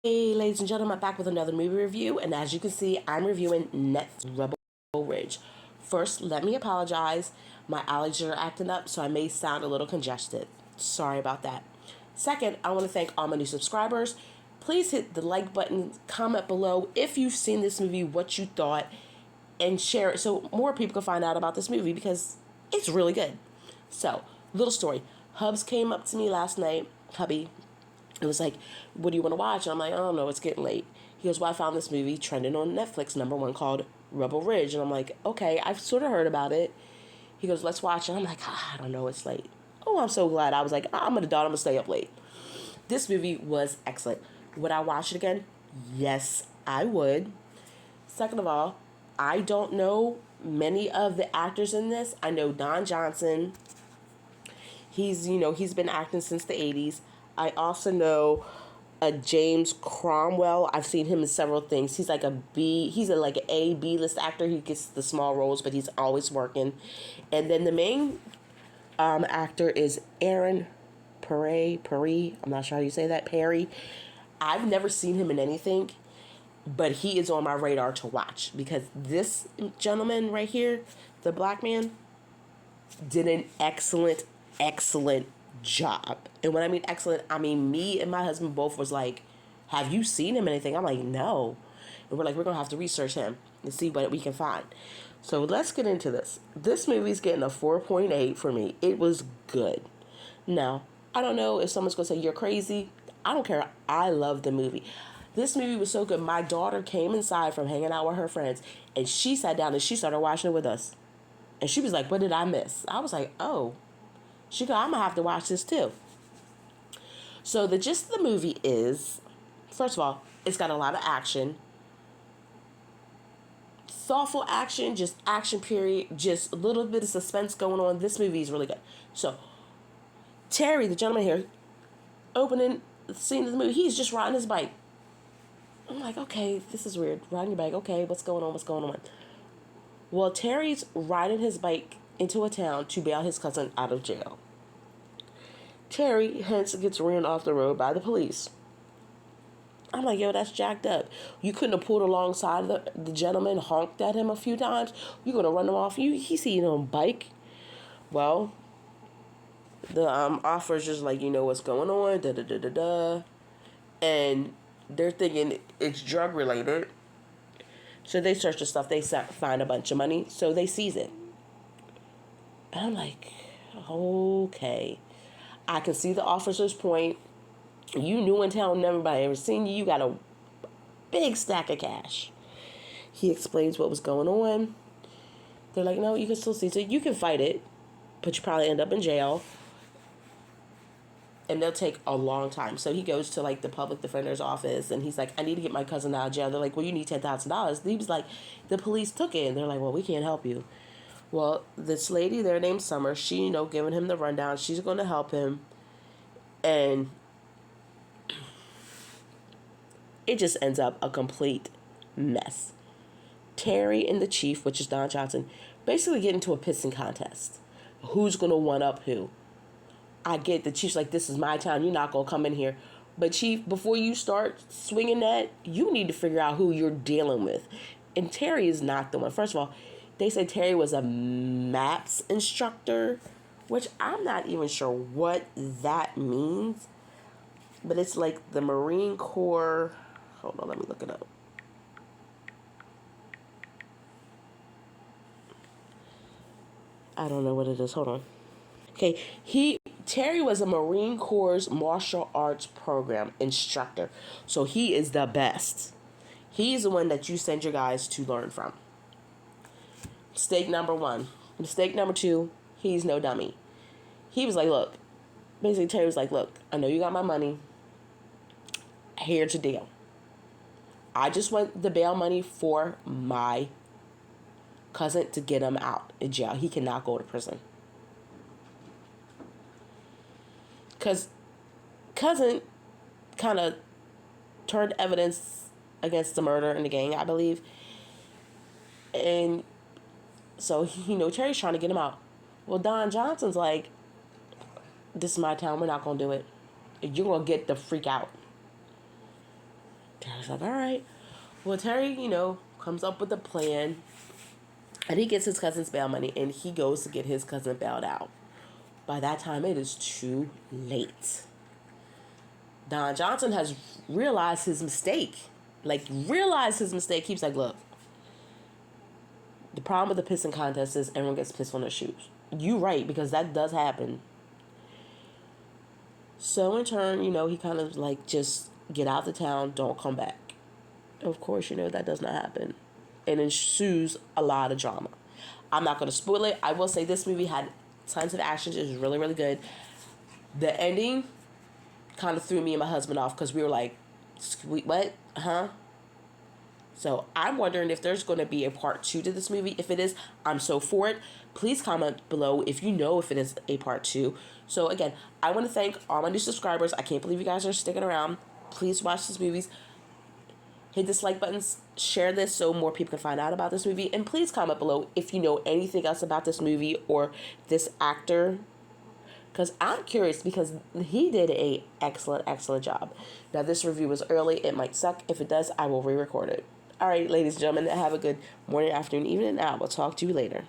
Hey, ladies and gentlemen, I'm back with another movie review, and as you can see, I'm reviewing Netflix Rebel Ridge. First, let me apologize. My allergies are acting up, so I may sound a little congested. Sorry about that. Second, I want to thank all my new subscribers. Please hit the like button, comment below if you've seen this movie, what you thought, and share it so more people can find out about this movie because it's really good. So, little story. Hubs came up to me last night, hubby, it was like, what do you want to watch? And I'm like, I don't know, it's getting late. He goes, well, I found this movie trending on Netflix, #1, called Rebel Ridge. And I'm like, okay, I've sort of heard about it. He goes, let's watch it. I'm like, I don't know, it's late. Oh, I'm so glad. I was like, I'm an adult, I'm going to stay up late. This movie was excellent. Would I watch it again? Yes, I would. Second of all, I don't know many of the actors in this. I know Don Johnson. He's been acting since the 80s. I also know James Cromwell. I've seen him in several things. He's like a B. He's like an A B list actor. He gets the small roles, but he's always working. And then the main actor is Aaron Perry. I'm not sure how you say that. Perry. I've never seen him in anything, but he is on my radar to watch because this gentleman right here, the black man, did an excellent job. And when I mean excellent, I mean me and my husband both was like, have you seen him in anything? I'm like, no. And we're like, we're going to have to research him and see what we can find. So let's get into this. This movie's getting a 4.8 for me. It was good. Now, I don't know if someone's going to say you're crazy. I don't care. I love the movie. This movie was so good. My daughter came inside from hanging out with her friends and she sat down and she started watching it with us. And she was like, what did I miss? I was like, oh. She go, I'm going to have to watch this too. So the gist of the movie is, first of all, it's got a lot of action. Thoughtful action, just action period, just a little bit of suspense going on. This movie is really good. So, Terry, the gentleman here, opening the scene of the movie, he's just riding his bike. I'm like, okay, this is weird. Riding your bike, okay, what's going on? What's going on? Well, Terry's riding his bike into a town to bail his cousin out of jail. Terry hence gets ran off the road by the police. I'm like, yo, that's jacked up. You couldn't have pulled alongside the gentleman, honked at him a few times. You're gonna run him off. He's seen on a bike. Well, the officers like, you know what's going on, da da da da da, and they're thinking it's drug related. So they search the stuff. They find a bunch of money. So they seize it. And I'm like, okay. I can see the officer's point. You new in town, nobody ever seen you. You got a big stack of cash. He explains what was going on. They're like, no, you can still see. So you can fight it, but you probably end up in jail. And they'll take a long time. So he goes to like the public defender's office and he's like, I need to get my cousin out of jail. They're like, well, you need $10,000. He was like, the police took it. And they're like, well, we can't help you. Well, this lady there named Summer, she, giving him the rundown. She's going to help him. And it just ends up a complete mess. Terry and the chief, which is Don Johnson, basically get into a pissing contest. Who's going to one up who? I get the chief's like, this is my town. You're not going to come in here. But chief, before you start swinging that, you need to figure out who you're dealing with. And Terry is not the one. First of all, they said Terry was a MAPS instructor, which I'm not even sure what that means. But it's like the Marine Corps. Hold on, let me look it up. I don't know what it is. Hold on. Okay, Terry was a Marine Corps martial arts program instructor. So he is the best. He's the one that you send your guys to learn from. Mistake number one. Mistake number two, he's no dummy. He was like, look, basically Terry was like, look, I know you got my money. Here's the deal. I just want the bail money for my cousin to get him out of jail. He cannot go to prison. Because cousin kind of turned evidence against the murder in the gang, I believe. And so, Terry's trying to get him out. Well, Don Johnson's like, this is my town. We're not going to do it. You're going to get the freak out. was like, all right. Well, Terry, comes up with a plan, and he gets his cousin's bail money, and he goes to get his cousin bailed out. By that time, it is too late. Don Johnson has realized his mistake. He's like, look, the problem with the pissing contest is everyone gets pissed on their shoes. You right, because that does happen. So in turn, he kind of like, just get out of town, don't come back. Of course, that does not happen. It ensues a lot of drama. I'm not going to spoil it. I will say this movie had tons of action. It was really, really good. The ending kind of threw me and my husband off because we were like, what? Huh? So I'm wondering if there's going to be a part 2 to this movie. If it is, I'm so for it. Please comment below if you know if it is a part 2. So again, I want to thank all my new subscribers. I can't believe you guys are sticking around. Please watch these movies. Hit this like button, share this so more people can find out about this movie. And please comment below if you know anything else about this movie or this actor. Because I'm curious, because he did a excellent job. Now, this review was early. It might suck. If it does, I will re-record it. All right, ladies and gentlemen, have a good morning, afternoon, evening, and I will talk to you later.